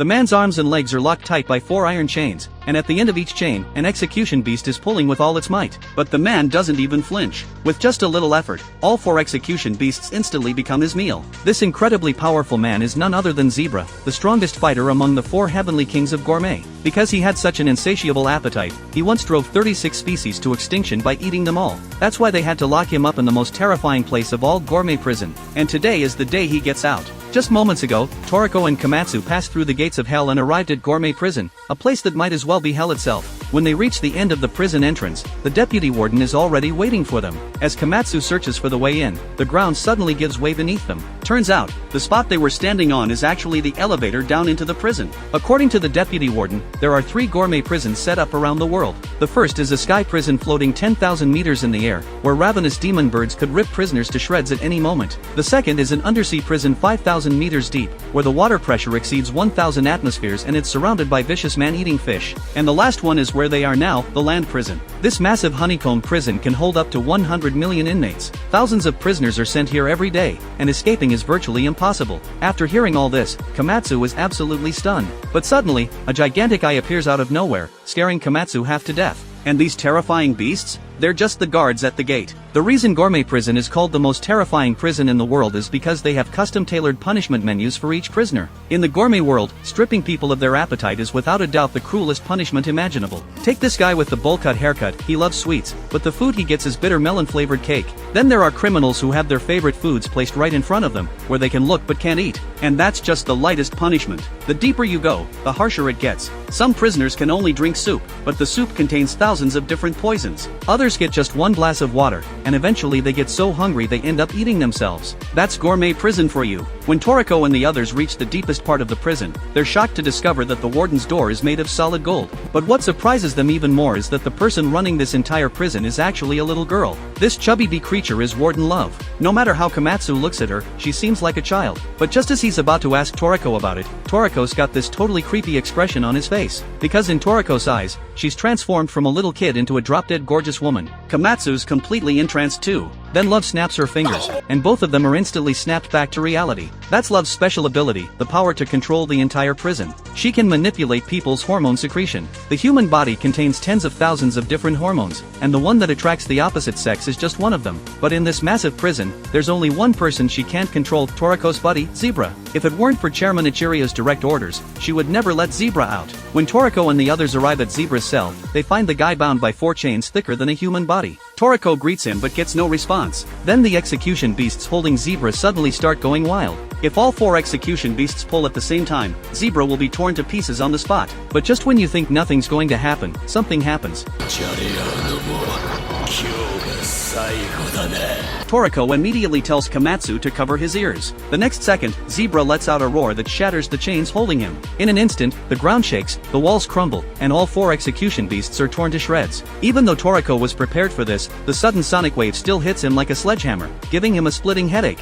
The man's arms and legs are locked tight by 4 iron chains, and at the end of each chain, an execution beast is pulling with all its might. But the man doesn't even flinch. With just a little effort, all 4 execution beasts instantly become his meal. This incredibly powerful man is none other than Zebra, the strongest fighter among the 4 heavenly kings of gourmet. Because he had such an insatiable appetite, he once drove 36 species to extinction by eating them all. That's why they had to lock him up in the most terrifying place of all, gourmet prison. And today is the day he gets out. Just moments ago, Toriko and Komatsu passed through the gates of hell and arrived at gourmet prison, a place that might as well be hell itself. When they reach the end of the prison entrance, the deputy warden is already waiting for them. As Komatsu searches for the way in, the ground suddenly gives way beneath them. Turns out, the spot they were standing on is actually the elevator down into the prison. According to the deputy warden, there are 3 gourmet prisons set up around the world. The first is a sky prison floating 10,000 meters in the air, where ravenous demon birds could rip prisoners to shreds at any moment. The second is an undersea prison 5,000 meters deep, where the water pressure exceeds 1,000 atmospheres and it's surrounded by vicious man-eating fish. And the last one is where they are now, the land prison. This massive honeycomb prison can hold up to 100 million inmates. Thousands of prisoners are sent here every day, and escaping is virtually impossible. After hearing all this, Komatsu was absolutely stunned. But suddenly, a gigantic eye appears out of nowhere, scaring Komatsu half to death. And these terrifying beasts? They're just the guards at the gate. The reason gourmet prison is called the most terrifying prison in the world is because they have custom-tailored punishment menus for each prisoner. In the gourmet world, stripping people of their appetite is without a doubt the cruelest punishment imaginable. Take this guy with the bowl-cut haircut, he loves sweets, but the food he gets is bitter melon-flavored cake. Then there are criminals who have their favorite foods placed right in front of them, where they can look but can't eat. And that's just the lightest punishment. The deeper you go, the harsher it gets. Some prisoners can only drink soup, but the soup contains thousands of different poisons. Others get just one glass of water, and eventually they get so hungry they end up eating themselves. That's gourmet prison for you. When Toriko and the others reach the deepest part of the prison, they're shocked to discover that the warden's door is made of solid gold. But what surprises them even more is that the person running this entire prison is actually a little girl. This chubby bee creature is Warden Love. No matter how Komatsu looks at her, she seems like a child. But just as he's about to ask Toriko about it, Toriko's got this totally creepy expression on his face. Because in Toriko's eyes, she's transformed from a little kid into a drop-dead gorgeous woman. Komatsu's completely entranced too. Then Love snaps her fingers, and both of them are instantly snapped back to reality. That's Love's special ability, the power to control the entire prison. She can manipulate people's hormone secretion. The human body contains tens of thousands of different hormones, and the one that attracts the opposite sex is just one of them. But in this massive prison, there's only one person she can't control, Toriko's buddy, Zebra. If it weren't for Chairman Ichiria's direct orders, she would never let Zebra out. When Toriko and the others arrive at Zebra's cell, they find the guy bound by 4 chains thicker than a human body. Toriko greets him but gets no response. Then the execution beasts holding Zebra suddenly start going wild. If all 4 execution beasts pull at the same time, Zebra will be torn to pieces on the spot. But just when you think nothing's going to happen, something happens. Toriko immediately tells Komatsu to cover his ears. The next second, Zebra lets out a roar that shatters the chains holding him. In an instant, the ground shakes, the walls crumble, and all 4 execution beasts are torn to shreds. Even though Toriko was prepared for this, the sudden sonic wave still hits him like a sledgehammer, giving him a splitting headache.